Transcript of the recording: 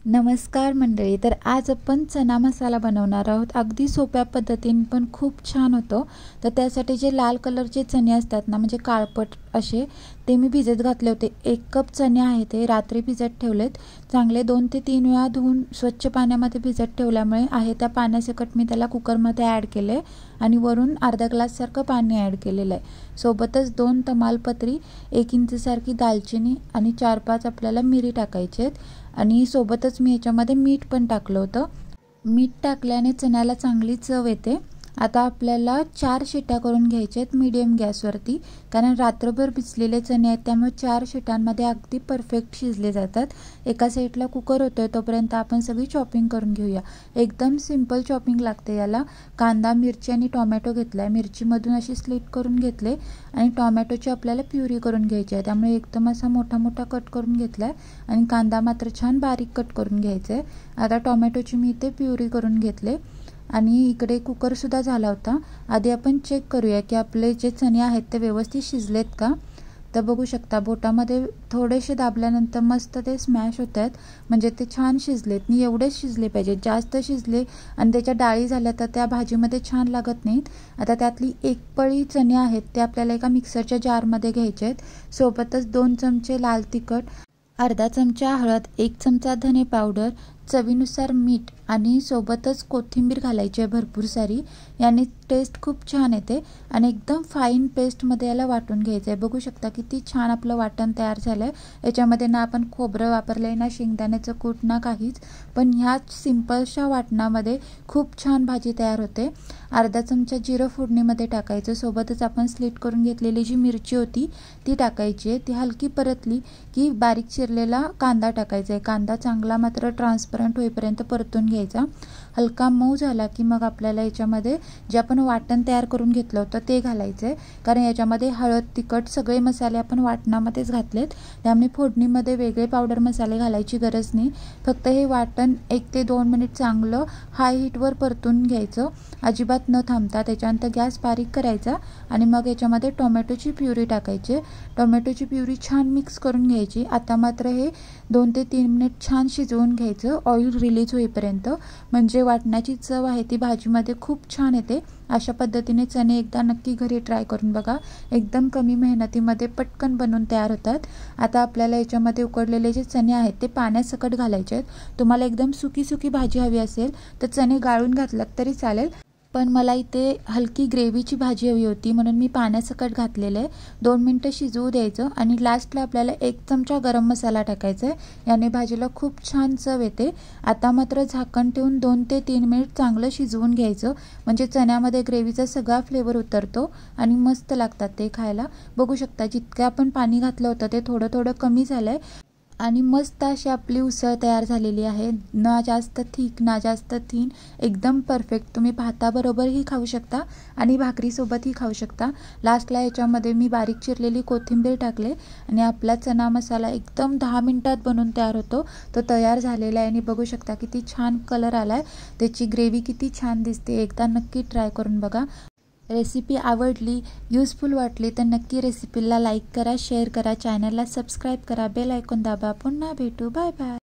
नमस्कार मंडळी. तर आज आपण चना मसाला बनवणार आहोत. अगदी सोप्या पद्धतीने पण खूप छान होतो. तर त्यासाठी जे लाल कलरचे चणे असतात ना, म्हणजे काळपट असे, ते मी भिजत घातले होते. 1 कप चणे आहेत ते रात्री भिजत ठेवलेत. चांगले 2 ते 3 वेळा धुवून स्वच्छ पाण्यामध्ये भिजत ठेवल्यामुळे आहे त्या पाण्यासकट मी त्याला कुकरमध्ये ॲड केले आणि वरून अर्धा ग्लास सारखं पाणी ॲड केलेलं आहे. सोबतच 2 तमालपत्री, 1 इंचसारखी दालचिनी आणि 4-5 आपल्याला मिरी टाकायचे आहेत. आणि सोबतच मी याच्यामध्ये मीठ पण टाकलं होतं. मीठ टाकल्याने चण्याला चांगली चव येते. आता आपल्याला 4 शिट्या करून घ्यायच्या आहेत मीडियम गॅसवरती, कारण रात्रभर भिजलेले चणे आहेत त्यामुळे 4 शिट्यांमध्ये अगदी परफेक्ट शिजले जातात. एका साईडला कुकर होतोय तोपर्यंत आपण सगळी चॉपिंग करून घेऊया. एकदम सिंपल चॉपिंग लागते याला. कांदा, मिरची आणि टोमॅटो घेतलाय. मिरचीमधून अशी स्लिट करून घेतले आणि टोमॅटोची आपल्याला प्युरी करून घ्यायची आहे, त्यामुळे एकदम असा मोठा मोठा कट करून घेतलाय आणि कांदा मात्र छान बारीक कट करून घ्यायचा आहे. आता टोमॅटोची मी इथे प्युरी करून घेतले आणि इकडे कुकरसुद्धा झाला होता. आधी आपण चेक करूया की आपले जे चणे आहेत ते व्यवस्थित शिजलेत का. तर बघू शकता बोटामध्ये थोडेसे दाबल्यानंतर मस्त ते स्मॅश होत आहेत, म्हणजे ते छान शिजलेत. आणि एवढेच शिजले पाहिजे. जास्त शिजले आणि त्याच्या डाळी झाल्या तर त्या भाजीमध्ये छान लागत नाहीत. आता त्यातली 1 पळी चणे आहेत ते आपल्याला एका मिक्सरच्या जारमध्ये घ्यायचे आहेत. सोबतच 2 चमचे लाल तिखट, अर्धा चमचा हळद, 1 चमचा धने पावडर, चवीनुसार मीठ आणि सोबतच कोथिंबीर घालायची आहे भरपूर सारी. याने टेस्ट खूप छान येते आणि एकदम फाईन पेस्टमध्ये याला वाटून घ्यायचं आहे. बघू शकता किती छान आपलं वाटण तयार झालं आहे. याच्यामध्ये ना आपण खोबरं वापरलं आहे, ना शेंगदाण्याचं कूट, ना काहीच. पण ह्या सिंपलशा वाटणामध्ये खूप छान भाजी तयार होते. अर्धा चमचा जिरं फोडणीमध्ये टाकायचं. सोबतच आपण स्लिट करून घेतलेली जी मिरची होती ती टाकायची आहे. ती हलकी परतली की बारीक चिरलेला कांदा टाकायचा आहे. कांदा चांगला मात्र ट्रान्सपरंट होईपर्यंत परतून घ्यायचा. हलका मऊ झाला की मग आपल्याला याच्यामध्ये जे आपण वाटण तयार करून घेतलं होतं ते घालायचं आहे, कारण याच्यामध्ये हळद, तिखट सगळे मसाले आपण वाटणामध्येच घातलेत. त्यामुळे फोडणीमध्ये वेगळे पावडर मसाले घालायची गरज नाही. फक्त हे वाटण 1 ते 2 मिनिट चांगलं हाय हीटवर परतून घ्यायचं, अजिबात न थांबता. त्याच्यानंतर गॅस बारीक करायचा आणि मग याच्यामध्ये टोमॅटोची प्युरी टाकायची. टोमॅटोची प्युरी छान मिक्स करून घ्यायची. आता मात्र हे 2 ते 3 मिनिट छान शिजवून घ्यायचं ऑइल रिलीज होईपर्यंत, म्हणजे वाटणाची चव आहे ती भाजीमध्ये खूप छान येते. अशा पद्धतीने चणे एकदा नक्की घरी ट्राय करून बघा. एकदम कमी मेहनतीमध्ये पटकन बनवून तयार होतात. आता आपल्याला याच्यामध्ये उकडलेले जे चणे आहेत ते पाण्यासकट घालायचे आहेत. तुम्हाला एकदम सुकी सुकी भाजी हवी असेल तर चणे गाळून घातलात तरी चालेल, पण मला इथे हलकी ग्रेव्हीची भाजी हवी होती म्हणून मी पाण्यासकट घातलेलं आहे. 2 मिनटं शिजवू द्यायचं आणि लास्टला आपल्याला 1 चमचा गरम मसाला टाकायचा आहे. याने भाजीला खूप छान चव येते. आता मात्र झाकण ठेवून 2 ते 3 मिनिट चांगलं शिजवून घ्यायचं, म्हणजे चण्यामध्ये ग्रेव्हीचा सगळा फ्लेवर उतरतो आणि मस्त लागतात ते खायला. बघू शकता जितकं आपण पाणी घातलं होतं ते थोडं थोडं कमी झालं आहे आणि मस्त अशी आपली उसळ तयार झालेली आहे. ना जास्त थिक ना जास्त थिन, एकदम परफेक्ट. तुम्ही भाताबरोबरही खाऊ शकता आणि भाकरीसोबतही खाऊ शकता. लास्टला याच्यामध्ये मी बारीक चिरलेली कोथिंबीर टाकले आणि आपला चना मसाला एकदम 10 मिनिटात बनवून तयार होतो. तो तयार झालेला आहे आणि बघू शकता किती छान कलर आला आहे. त्याची ग्रेव्ही किती छान दिसते. एकदा नक्की ट्राय करून बघा. रेसिपी आवडली, यूजफुल वाटली तर नक्की रेसिपीला लाईक करा, शेअर करा, चॅनलला सबस्क्राईब करा, बेल आयकॉन दाबा. पुन्हा भेटू. Bye bye.